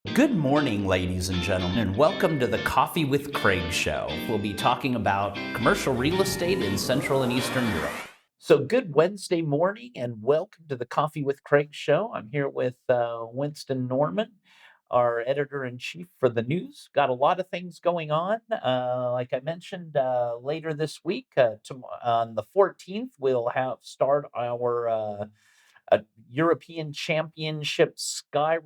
Good morning, ladies and gentlemen, and welcome to the Coffee with Craig show. We'll be talking about commercial real estate in Central and Eastern Europe. So, good Wednesday morning, and welcome to the Coffee with Craig show. I'm here with Winston Norman, our editor in chief for the news. Got a lot of things going on. Like I mentioned, later this week, on the 14th, we'll start our a European Championship Sky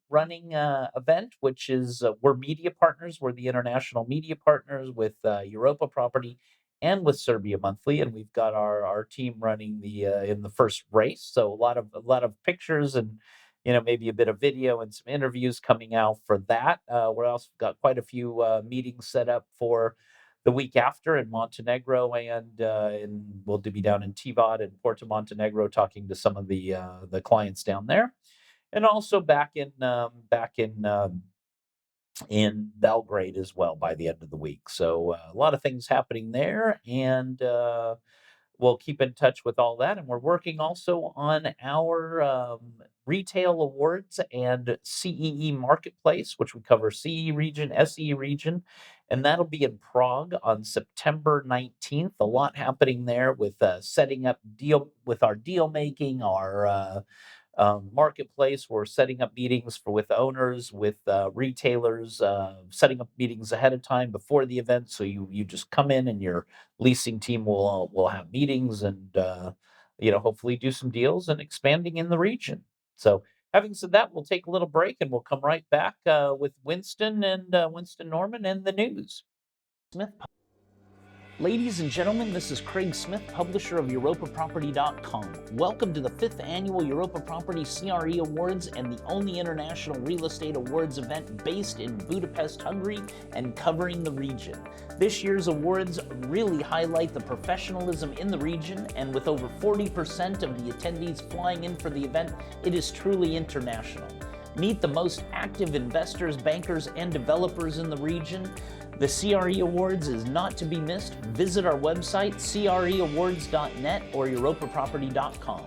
running event, which is we're media partners. We're the international media partners with Europa Property and with Serbia Monthly, and we've got our team running the in the first race. So a lot of pictures and maybe a bit of video and some interviews coming out for that. We're also got quite a few meetings set up for the week after in Montenegro, and we'll be down in Tivat and Porto Montenegro talking to some of the clients down there, and also in Belgrade as well by the end of the week. So a lot of things happening there, and we'll keep in touch with all that. And we're working also on our retail awards and CEE marketplace, which we cover CE region, SE region, and that'll be in Prague on September 19th. A lot happening there with setting up our deal making, our marketplace. We're setting up meetings with owners, with retailers, setting up meetings ahead of time before the event. So you just come in, and your leasing team will have meetings, and hopefully do some deals and expanding in the region. So having said that, we'll take a little break, and we'll come right back with Winston and Winston Norman and the news. Smith. Ladies and gentlemen, this is Craig Smith, publisher of EuropaProperty.com. Welcome to the 5th annual Europa Property CRE Awards and the only international real estate awards event based in Budapest, Hungary, and covering the region. This year's awards really highlight the professionalism in the region, and with over 40% of the attendees flying in for the event, it is truly international. Meet the most active investors, bankers, and developers in the region. The CRE Awards is not to be missed. Visit our website, creawards.net or EuropaProperty.com.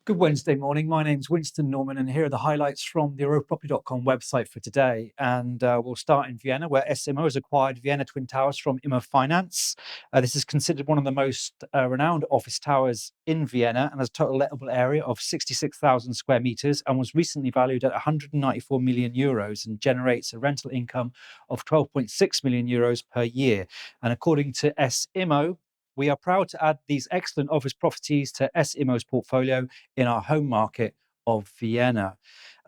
Good Wednesday morning. My name's Winston Norman, and here are the highlights from the EuropaProperty.com website for today. And we'll start in Vienna, where S IMMO has acquired Vienna Twin Towers from Immo Finance. This is considered one of the most renowned office towers in Vienna, and has a total lettable area of 66,000 square meters, and was recently valued at 194 million euros and generates a rental income of 12.6 million euros per year. And according to S IMMO, we are proud to add these excellent office properties to S IMMO's portfolio in our home market of Vienna.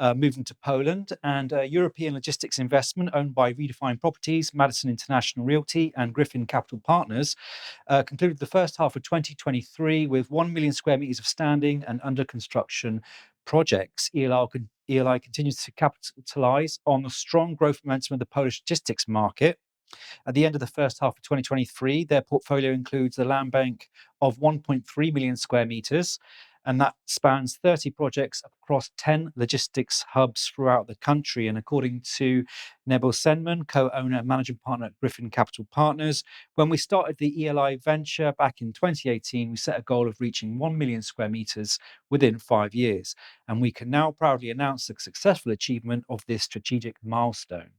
Moving to Poland, and European logistics investment owned by Redefine Properties, Madison International Realty, and Griffin Capital Partners concluded the first half of 2023 with 1 million square meters of standing and under construction projects. ELI continues to capitalize on the strong growth momentum of the Polish logistics market. At the end of the first half of 2023, their portfolio includes a land bank of 1.3 million square meters, and that spans 30 projects across 10 logistics hubs throughout the country. And according to Nebel Senman, co-owner and managing partner at Griffin Capital Partners, when we started the ELI venture back in 2018, we set a goal of reaching 1 million square meters within 5 years. And we can now proudly announce the successful achievement of this strategic milestone.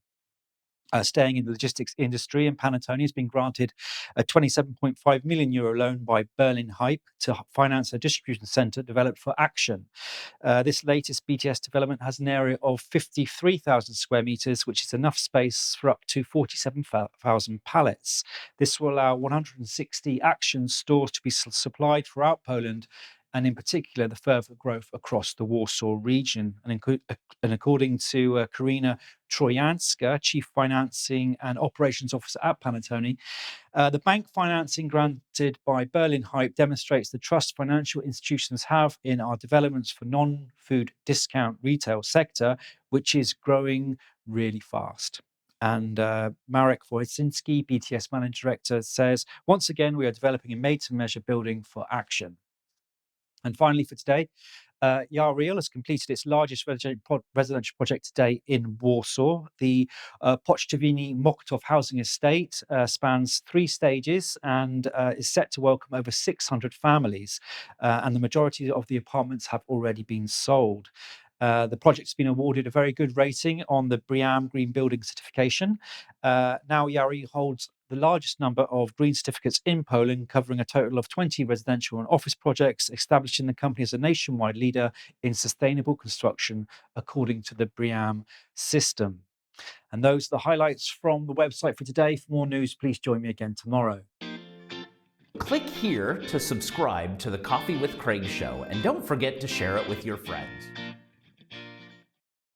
Staying in the logistics industry, and Panattoni has been granted a 27.5 million euro loan by Berlin Hype to finance a distribution center developed for Action. This latest BTS development has an area of 53,000 square meters, which is enough space for up to 47,000 pallets. This will allow 160 Action stores to be supplied throughout Poland, and in particular the further growth across the Warsaw region. And according to Karina Trojanska, Chief Financing and Operations Officer at Panattoni, the bank financing granted by Berlin Hype demonstrates the trust financial institutions have in our developments for non-food discount retail sector, which is growing really fast. And Marek Wojcinski, BTS Managing Director, says, once again, we are developing a made-to-measure building for Action. And finally for today, Yar Real has completed its largest residential project to date in Warsaw. The Pocztowini Mokotów housing estate spans 3 stages and is set to welcome over 600 families. And the majority of the apartments have already been sold. The project's been awarded a very good rating on the BREEAM Green Building certification. Now Yari holds the largest number of green certificates in Poland, covering a total of 20 residential and office projects, establishing the company as a nationwide leader in sustainable construction according to the BREEAM system. And those are the highlights from the website for today. For more news, please join me again tomorrow. Click here to subscribe to the Coffee with Craig show, and don't forget to share it with your friends.